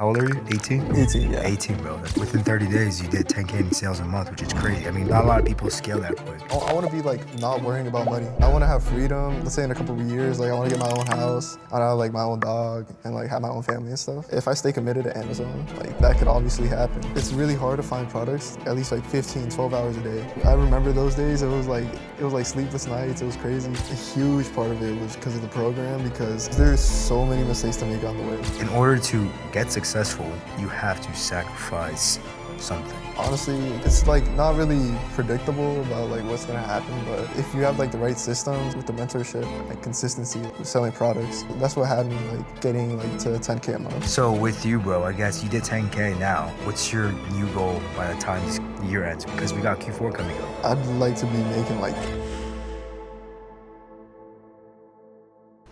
How old are you? 18? 18, yeah. 18, bro. Within 30 days, you did 10K in sales a month, which is crazy. I mean, not a lot of people scale that quick. I want to be like not worrying about money. I want to have freedom. Let's say in a couple of years, like I want to get my own house. I want to have like my own dog and like have my own family and stuff. If I stay committed to Amazon, like that could obviously happen. It's really hard to find products at least like 15, 12 hours a day. I remember those days. It was like sleepless nights. It was crazy. A huge part of it was because of the program, because there's so many mistakes to make on the way. In order to get successful, you have to sacrifice something. Honestly, it's like not really predictable about like what's gonna happen, but if you have like the right systems with the mentorship, like consistency, selling products, that's what had me like getting like to 10K a month. So with you, bro, I guess you did 10K now. What's your new goal by the time this year ends? Because we got Q4 coming up. I'd like to be making like...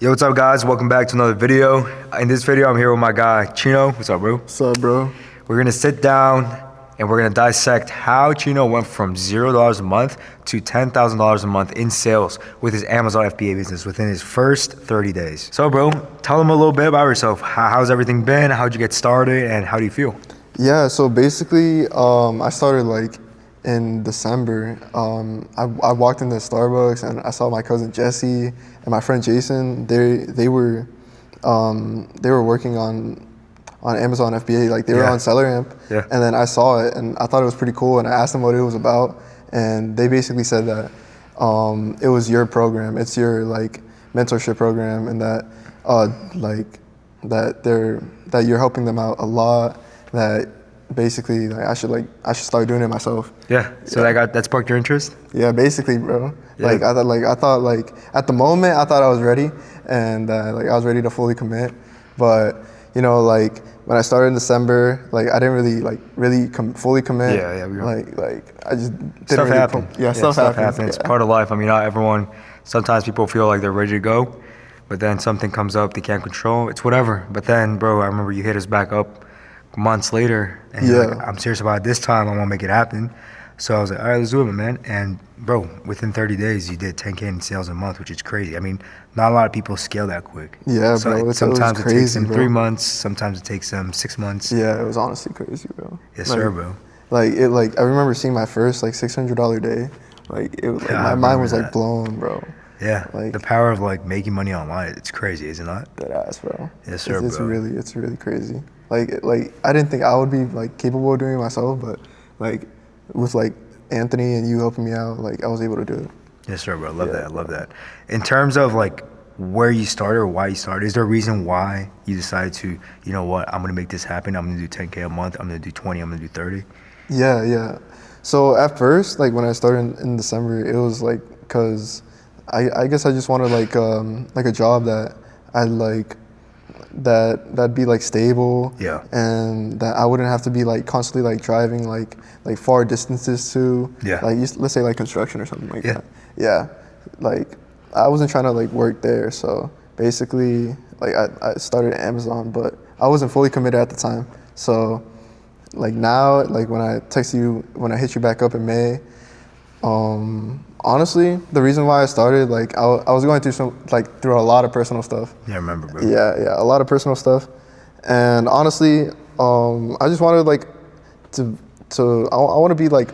Yo, what's up, guys? Welcome back to another video. In this video, I'm here with my guy, Chino. What's up, bro? What's up, bro? We're gonna sit down and we're gonna dissect how Chino went from $0 a month to $10,000 a month in sales with his Amazon FBA business within his first 30 days. So, bro, tell them a little bit about yourself. How's everything been? How'd you get started? And how do you feel? Yeah, so basically, I started like in December. I walked into Starbucks and I saw my cousin Jesse and my friend Jason. They were working on Amazon FBA, like they were on Seller Amp, and then I saw it and I thought it was pretty cool, and I asked them what it was about, and they basically said that it was your program, it's your like mentorship program, and that that you're helping them out a lot, that basically like, I should start doing it myself. So that sparked your interest? Yeah, basically, bro. Like I thought at the moment I thought I was ready, and like I was ready to fully commit, but you know, like when I started in December, like I didn't really fully commit. Like I just didn't stuff really happens. Stuff happens. It's part of life. I mean, not everyone. Sometimes people feel like they're ready to go, but then something comes up they can't control. It's whatever. But then, bro, I remember you hit us back up months later, and you're like, I'm serious about it this time. I want to make it happen. So I was like, all right, let's do it, man. And bro, within 30 days, you did 10K in sales a month, which is crazy. I mean, not a lot of people scale that quick. Yeah, so bro. Sometimes it crazy, takes them bro. 3 months. Sometimes it takes them 6 months. Yeah, it was honestly crazy, bro. Yes, sir, bro. I remember seeing my first like $600 day. My mind was like blown, bro. Yeah, like the power of like making money online. It's crazy, is it not? That ass, bro. Yes, sir, it's bro. It's really crazy. Like I didn't think I would be like capable of doing it myself, but like with like Anthony and you helping me out, like I was able to do it. Yes, sir, bro. Love that. Love that. In terms of like where you started or why you started, is there a reason why you decided to, you know what, I'm gonna make this happen. I'm gonna do 10K a month. I'm gonna do 20. I'm gonna do 30. Yeah. So at first, like when I started in December, it was like because I guess I just wanted like a job that I like, that'd be like stable, and that I wouldn't have to be like constantly like driving like far distances to, like let's say like construction or something like that. Yeah, like I wasn't trying to like work there, so basically like I started at Amazon, but I wasn't fully committed at the time. So like now, like when I hit you back up in May, honestly, the reason why I started, like I was going through a lot of personal stuff. Yeah, I remember, bro. Yeah, a lot of personal stuff, and honestly, I just wanted like I want to be like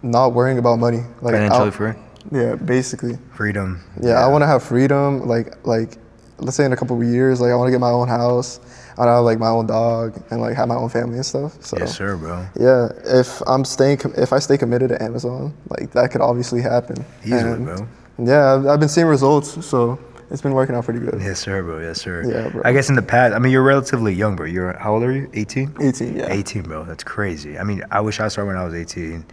not worrying about money, like financially free. Yeah, basically. Freedom. Yeah, I want to have freedom. Like let's say in a couple of years, like I want to get my own house. I want to have like my own dog and like have my own family and stuff. So yes, sir, bro. Yeah, if I stay committed to Amazon, like that could obviously happen. Easily, bro. Yeah, I've been seeing results, so it's been working out pretty good. Yes, sir, bro. Yes, sir. Yeah, bro. I guess in the past, I mean, you're relatively young, bro. How old are you? 18? 18, yeah. 18, bro. That's crazy. I mean, I wish I started when I was 18.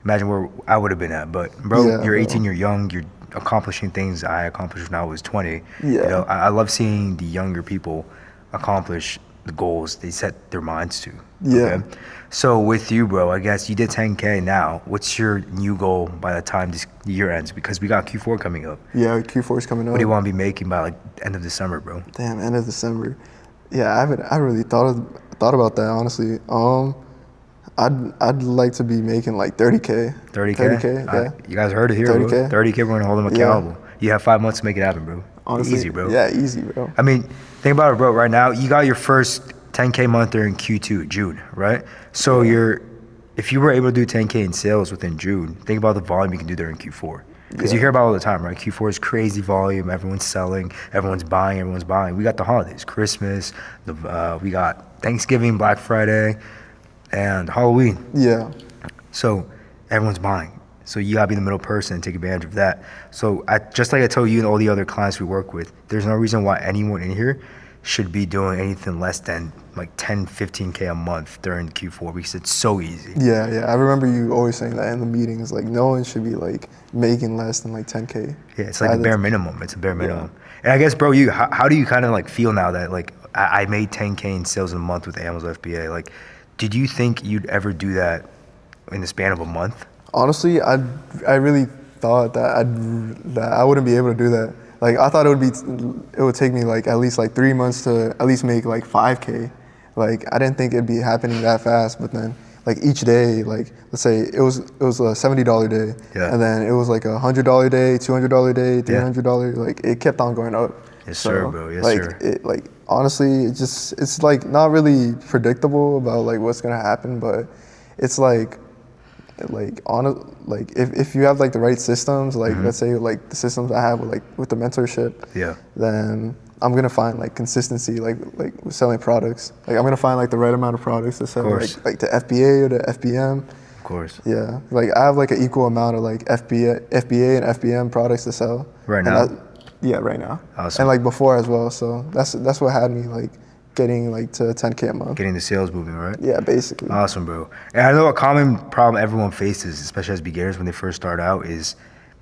Imagine where I would have been at. But, bro, you're 18, you're young, you're accomplishing things I accomplished when I was 20. Yeah. You know, I love seeing the younger people accomplish the goals they set their minds to. Yeah. Okay? So with you, bro, I guess you did 10K now. What's your new goal by the time this year ends? Because we got Q4 coming up. Yeah, Q4 is coming up. What do you want to be making by like end of December, bro? Damn, end of December. Yeah, I haven't really thought about that, honestly. I'd like to be making like 30K. 30K? Yeah. You guys heard it here, 30K. bro. 30K, we're going to hold them accountable. You have 5 months to make it happen, bro. Honestly, easy, bro. Yeah, easy, bro. I mean, think about it, bro. Right now, you got your first 10K month during Q2, June, right? So if you were able to do 10K in sales within June, think about the volume you can do during Q4. Because you hear about it all the time, right? Q4 is crazy volume. Everyone's selling. Everyone's buying. Everyone's buying. We got the holidays, Christmas. We got Thanksgiving, Black Friday, and Halloween. Yeah. So everyone's buying. So you gotta be the middle person and take advantage of that. So just like I told you and all the other clients we work with, there's no reason why anyone in here should be doing anything less than like 10, 15K a month during Q4 because it's so easy. Yeah, yeah. I remember you always saying that in the meetings. Like, no one should be like making less than like 10K. Yeah, it's like a bare minimum. It's a bare minimum. And I guess, bro, how do you kind of like feel now that like I made 10K in sales in a month with Amazon FBA? Like, did you think you'd ever do that in the span of a month? Honestly, I really thought that I wouldn't be able to do that. Like, I thought it would take me like at least like 3 months to at least make like 5K. Like, I didn't think it'd be happening that fast. But then, like, each day, like, let's say it was a $70 day, Yeah. and then it was like a $100 day, $200 day, $300. Like, it kept on going up. Yes, sir, bro. Yes, like, sir. Like, honestly, it's like not really predictable about like what's gonna happen, but it's like if you have like the right systems, like let's say like the systems I have with the mentorship, then I'm gonna find like consistency, like with selling products. Like, I'm gonna find like the right amount of products to sell, like the FBA or the FBM. Of course. Yeah, like I have like an equal amount of like FBA and FBM products to sell right now. Right now. Awesome. And like before as well. So that's what had me like getting like to 10K a month. Getting the sales moving, right? Yeah, basically. Awesome, bro. And I know a common problem everyone faces, especially as beginners when they first start out, is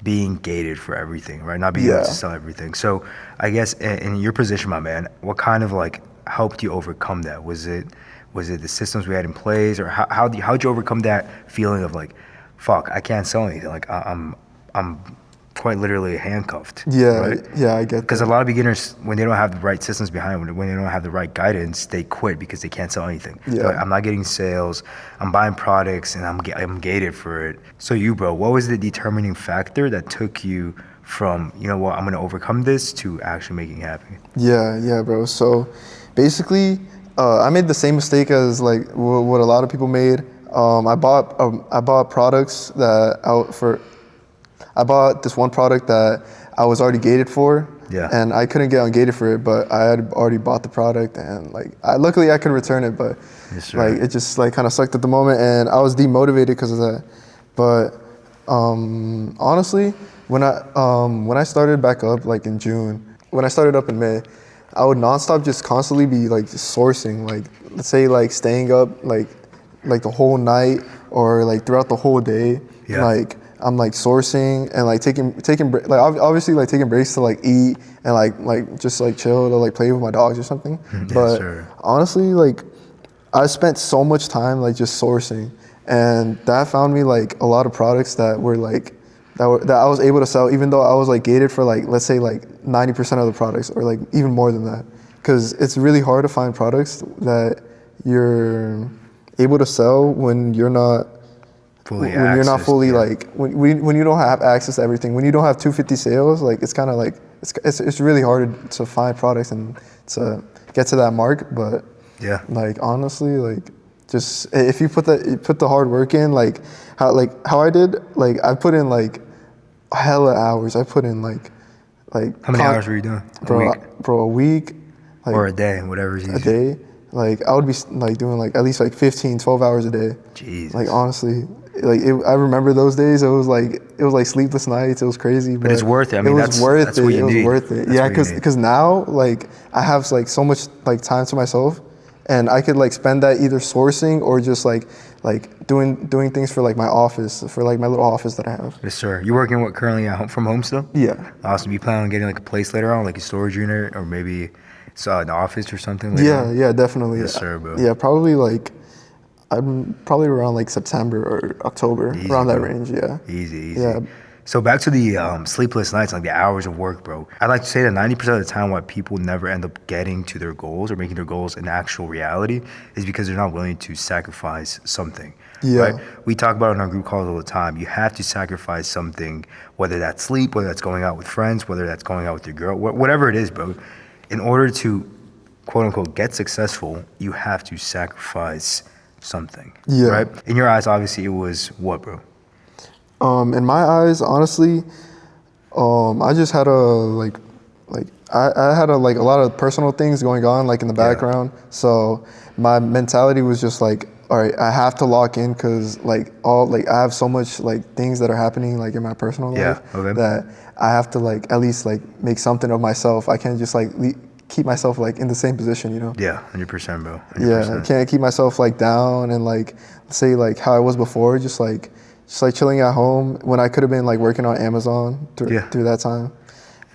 being gated for everything, right? Not being able to sell everything. So I guess in your position, my man, what kind of like helped you overcome that? Was it the systems we had in place, or how'd you overcome that feeling of like, fuck, I can't sell anything? Like I'm quite literally handcuffed. Yeah, right? Yeah, I get Because a lot of beginners, when they don't have the right systems behind them, when they don't have the right guidance, they quit because they can't sell anything. Yeah. Like, I'm not getting sales, I'm buying products, and I'm gated for it. So you, bro, what was the determining factor that took you from, you know what, I'm going to overcome this to actually making it happen? Yeah, bro. So basically, I made the same mistake as like what a lot of people made. I bought products I bought this one product that I was already gated for, and I couldn't get ungated for it, but I had already bought the product, and like luckily I could return it, but like it just like kind of sucked at the moment, and I was demotivated because of that. But honestly, when I started back up like in June, when I started up in May, I would nonstop just constantly be like just sourcing, like let's say like staying up like the whole night or like throughout the whole day, like I'm like sourcing and like taking like obviously like taking breaks to like eat and like just like chill to like play with my dogs or something. But honestly, like I spent so much time like just sourcing, and that found me like a lot of products that were like that I was able to sell, even though I was like gated for like let's say like 90% of the products or like even more than that, because it's really hard to find products that you're able to sell when you're not fully like when you don't have access to everything, when you don't have 250 sales, like it's kind of like it's really hard to find products and to get to that mark. But like honestly, like just if you put the hard work in, like how I did, like I put in like hella hours. I put in like how many hours were you doing? A week, like, or a day, whatever is easy. A day. Like I would be like doing like at least like 15-12 hours a day. Jesus. Like honestly, like I remember those days. It was like sleepless nights. It was crazy, but it's worth it. I mean, that's what you need. It was worth it. Yeah, because now like I have like so much like time to myself, and I could like spend that either sourcing or just like doing things for like my office, for like my little office that I have. Yes, sir. You working currently from home still? Yeah. Awesome. You plan on getting like a place later on, like a storage unit, or maybe an office or something? Yeah, definitely. Yes, sir, bro. Yeah, probably like I'm probably around like September or October, easy, around bro. That range. Yeah. Easy. Yeah. So back to the sleepless nights, like the hours of work, bro. I'd like to say that 90% of the time why people never end up getting to their goals or making their goals an actual reality is because they're not willing to sacrifice something. Yeah. Right? We talk about it in our group calls all the time. You have to sacrifice something, whether that's sleep, whether that's going out with friends, whether that's going out with your girl, whatever it is, bro, in order to quote unquote get successful, you have to sacrifice something, Yeah. right? In your eyes, obviously, it was what, bro? In my eyes, honestly, I just had I had a lot of personal things going on like in the Yeah. background. So my mentality was just like, all right, I have to lock in because I have so much like things that are happening like in my personal Yeah, life okay. that I have to like at least like make something of myself. I can't just like keep myself like in the same position, you know? Yeah, 100%, bro. Yeah, I 100%. can't keep myself like down and like say like how I was before, just like chilling at home when I could have been like working on Amazon Yeah. through that time.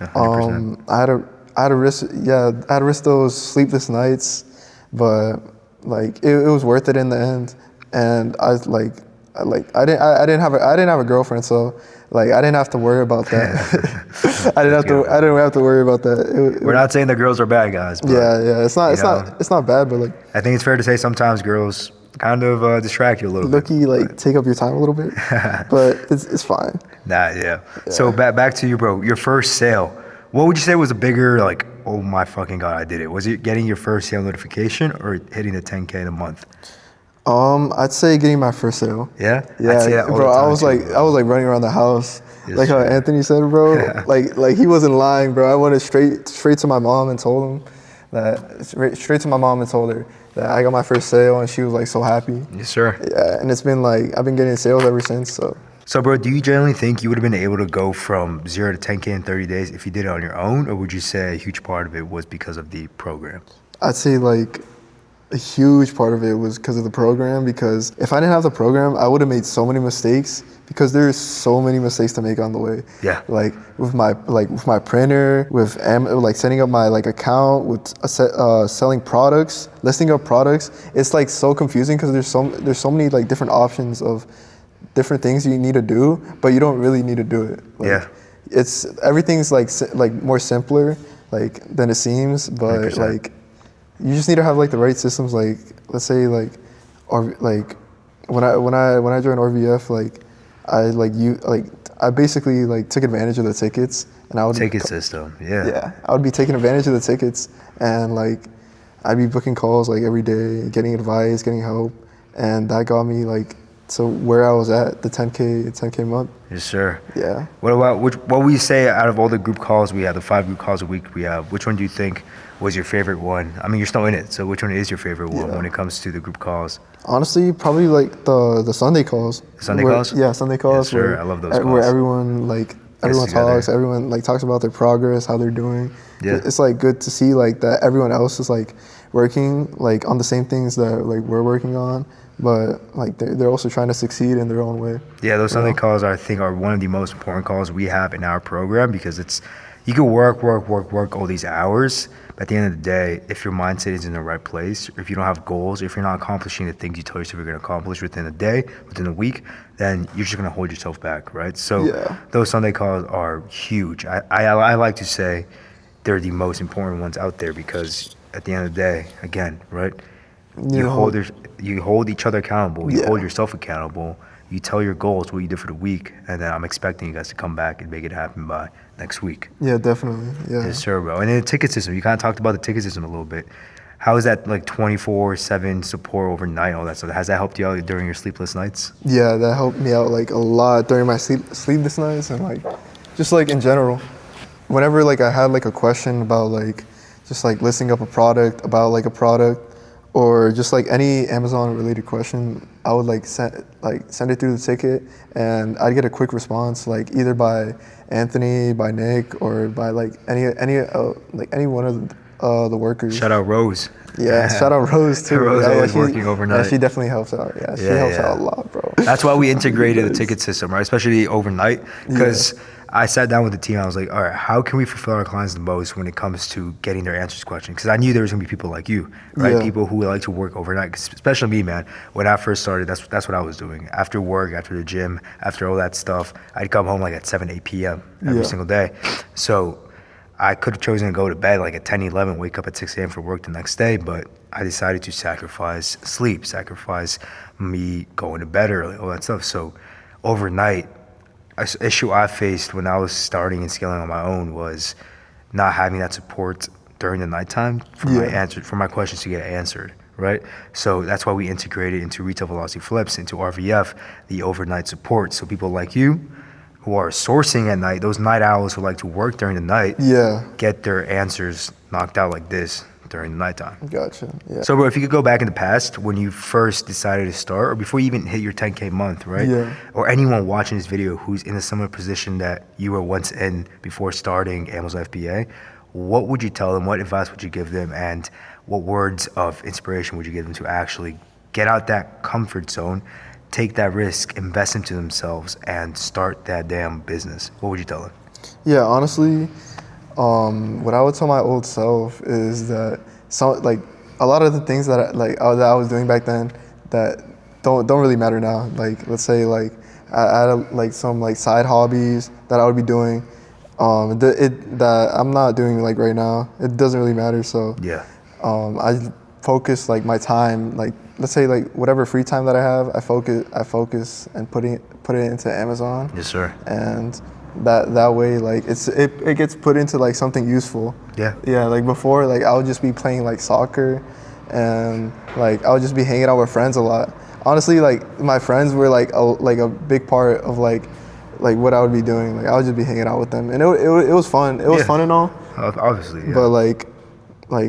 Yeah, 100%. I had to risk, yeah, I had to risk those sleepless nights, but like it was worth it in the end. And I didn't have a girlfriend, so like I didn't have to worry about that. I didn't have to worry about that. We're not saying that girls are bad guys, but Yeah, you know, it's not bad, but like I think it's fair to say sometimes girls kind of distract you a little bit. looky like take up your time a little bit, but it's fine. Nah, yeah. So back to you, bro. Your first sale. What would you say was a bigger like? Oh my fucking god, I did it. Was it getting your first sale notification or hitting the 10K in a month? I'd say getting my first sale. Yeah, I'd Yeah, say that all bro. the time too, I was like running around the house, Yes, like how sir. Anthony said, bro. like he wasn't lying, bro. I went straight to my mom and told him that straight to my mom and told her that I got my first sale, and she was like so happy. Yes, sir. Yeah, and it's been like I've been getting sales ever since. So So, bro, do you generally think you would have been able to go from 0 to 10K in 30 days if you did it on your own, or would you say a huge part of it was because of the program? I'd say like a huge part of it was because of the program. Because if I didn't have the program, I would have made so many mistakes. Because there's so many mistakes to make on the way. Yeah. Like with my printer, like setting up my like account, with selling products, listing up products. It's like so confusing because there's so many like different options of different things you need to do, but you don't really need to do it. Like, Yeah. It's everything's like more simpler like than it seems, but 100%. like you just need to have like the right systems. Like let's say like or like when I joined RVF, like I basically like took advantage of the tickets, and I would Ticket system, yeah. yeah, I would be taking advantage of the tickets, and like I'd be booking calls like every day, getting advice, getting help, and that got me like to where I was at the 10K month. Yes, sir. Yeah. What would you say out of all the group calls we have, the 5 group calls a week we have, which one do you think was your favorite one? I mean, you're still in it, so which one is your favorite one when it comes to the group calls? Honestly, probably like the Sunday calls. Sunday calls? Yeah, Sunday calls. Yes, sir. Where, I love those Where calls. everyone together. talks, everyone like talks about their progress, how they're doing. Yeah. It's like good to see like that everyone else is like working like on the same things that like we're working on, but like they're also trying to succeed in their own way. Yeah, those Sunday calls I think are one of the most important calls we have in our program because it's you can work all these hours, but at the end of the day, if your mindset is in the right place, or if you don't have goals, if you're not accomplishing the things you told yourself you're going to accomplish within a day, within a week, then you're just going to hold yourself back, right? So Yeah. those Sunday calls are huge. I like to say they're the most important ones out there because at the end of the day, again, right? You hold each other accountable. You Yeah. hold yourself accountable. You tell your goals, what you did for the week, and then I'm expecting you guys to come back and make it happen by next week. Yeah, definitely. Yeah. Yes, sir, bro. And then the ticket system. You kind of talked about the ticket system a little bit. How is that like 24/7 support overnight, all that stuff? Has that helped you out during your sleepless nights? Yeah, that helped me out like a lot during my sleepless nights and like just like in general. Whenever like I had like a question about like just like listing up a product about like a product or just like any Amazon related question, I would like send it through the ticket and I'd get a quick response like either by Anthony, by Nick, or by like any one of the workers. Shout out Rose. Yeah, shout out Rose too. Rose Yeah, always she- working overnight. Yeah, she definitely helps out. Yeah, she helps out a lot, bro. That's why we integrated the ticket system, right? Especially overnight, because I sat down with the team. I was like, all right, how can we fulfill our clients the most when it comes to getting their answers to questions? Because I knew there was gonna be people like you, right? Yeah. People who like to work overnight. 'Cause especially me, man. When I first started, that's what I was doing. After work, after the gym, after all that stuff, I'd come home like at 7, 8 p.m. every Yeah. single day. So I could have chosen to go to bed like at 10, 11, wake up at 6 a.m. for work the next day, but I decided to sacrifice sleep, sacrifice me going to bed early, all that stuff. So overnight, issue I faced when I was starting and scaling on my own was not having that support during the nighttime for my questions to get answered, right? So that's why we integrated into Retail Velocity Flips, into RVF, the overnight support. So people like you who are sourcing at night, those night owls who like to work during the night, get their answers knocked out like this during the nighttime. Gotcha. Yeah. So, bro, if you could go back in the past when you first decided to start, or before you even hit your 10K month, right? Yeah. Or anyone watching this video who's in a similar position that you were once in before starting Amazon FBA, what would you tell them? What advice would you give them? And what words of inspiration would you give them to actually get out that comfort zone, take that risk, invest into themselves, and start that damn business? What would you tell them? Yeah, honestly, what I would tell my old self is that a lot of the things that that I was doing back then that don't really matter now. Like, let's say I had some side hobbies that I would be doing that I'm not doing right now. It doesn't really matter. So Yeah. I focus my time, let's say whatever free time that I have, I focus and put it into Amazon. Yes, sir. And that way it gets put into something useful. Yeah, before I would just be playing soccer, and I would just be hanging out with friends a lot. Honestly, my friends were a big part of what I would be doing. I would just be hanging out with them, and it was fun. It was fun and all. Obviously, yeah. But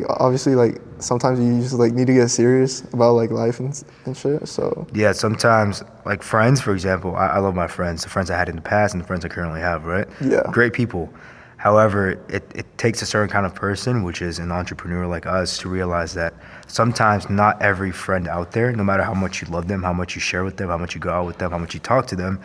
obviously sometimes you just need to get serious about life and shit. So yeah, sometimes friends, for example, I love my friends, the friends I had in the past and the friends I currently have, right? Yeah. Great people. However, it takes a certain kind of person, which is an entrepreneur like us, to realize that sometimes not every friend out there, no matter how much you love them, how much you share with them, how much you go out with them, how much you talk to them,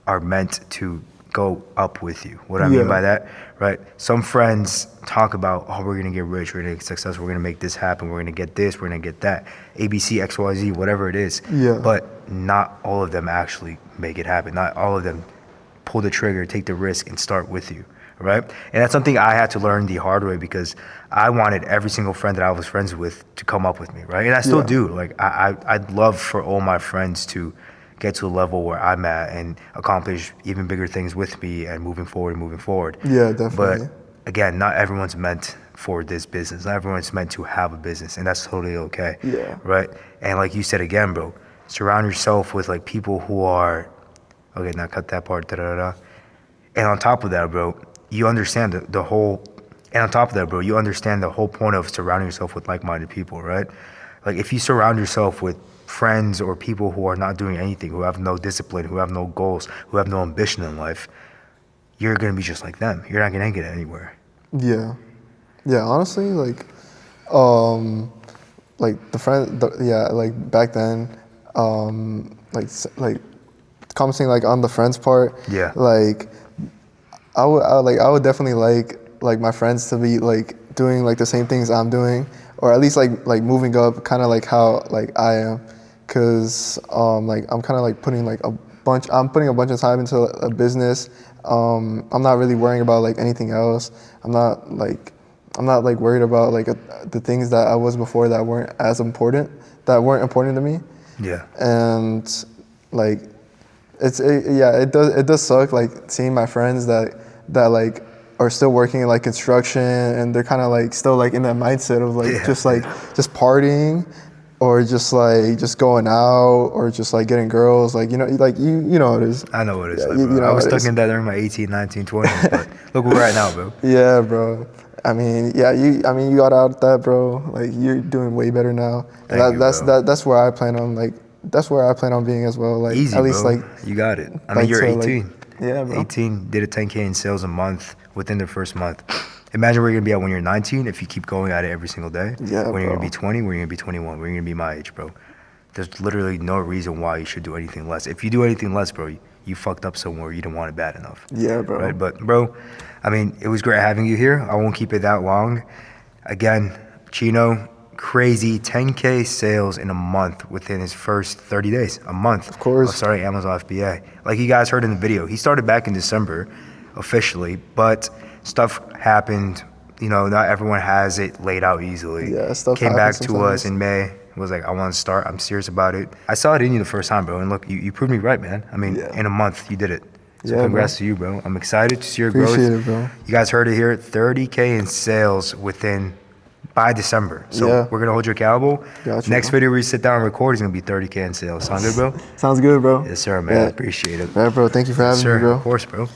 are meant to go up with you. What I mean by that, right? Some friends talk about, oh, we're gonna get rich, we're gonna get successful, we're gonna make this happen, we're gonna get this, we're gonna get that, ABC, XYZ, whatever it is. Yeah. But not all of them actually make it happen. Not all of them pull the trigger, take the risk, and start with you, right? And that's something I had to learn the hard way, because I wanted every single friend that I was friends with to come up with me, right? And I still do. I'd love for all my friends to get to a level where I'm at and accomplish even bigger things with me and moving forward. Yeah, definitely. But again, not everyone's meant for this business. Not everyone's meant to have a business, and that's totally okay. Yeah. Right? And like you said again, bro, surround yourself with people who are, okay, now cut that part, da-da-da-da. And on top of that, bro, you understand the whole, and on top of that, bro, you understand the whole point of surrounding yourself with like-minded people, right? If you surround yourself with friends or people who are not doing anything, who have no discipline, who have no goals, who have no ambition in life, you're gonna be just like them. You're not gonna get anywhere. Yeah, honestly, back then, commenting on the friends part. Yeah. I would definitely like my friends to be doing the same things I'm doing, or at least moving up kind of how I am, because I'm kind of putting I'm putting a bunch of time into a business. I'm not really worrying about anything else. I'm not worried about the things that I was before that weren't important to me. Yeah. And it does suck seeing my friends that are still working in construction, and they're kind of still in that mindset of just partying, or just going out, or just getting girls, you know how it is. I know what it is. bro. I was stuck in that during my 18, 19, 20s, but look where we're at now, bro. Yeah, bro. You got out of that, bro. You're doing way better now. And that's where I plan on that's where I plan on being as well. Easy, at least bro. You got it. You're 18. Yeah, bro. 18, did a 10K in sales a month within the first month. Imagine where you're gonna be at when you're 19 if you keep going at it every single day. Yeah, when you're bro. gonna be 20, when you're gonna be 21, when you're gonna be my age, bro. There's literally no reason why you should do anything less. If you do anything less, bro, you fucked up somewhere. You didn't want it bad enough. Yeah, bro. Right? But, bro, it was great having you here. I won't keep it that long. Again, Chino, crazy 10K sales in a month within his first 30 days. A month. Of course. Starting Amazon FBA. Like you guys heard in the video, he started back in December officially, but stuff happened. Not everyone has it laid out easily. Yeah, stuff came back to sometimes. us in May. Was like, I want to start. I'm serious about it. I saw it in you the first time, bro. And look, you proved me right, man. In a month, you did it. So congrats to you, bro. I'm excited to see your growth. Appreciate it, bro. You guys heard it here. 30K in sales within by December. So Yeah. we're gonna hold you accountable. Gotcha, Next bro. video we sit down and record is gonna be 30K in sales. Sound good, bro? Sounds good, bro. Yes, sir, man. Yeah. Appreciate it. Yeah, bro. Thank you for Yes, having sir. me, bro. Of course, bro.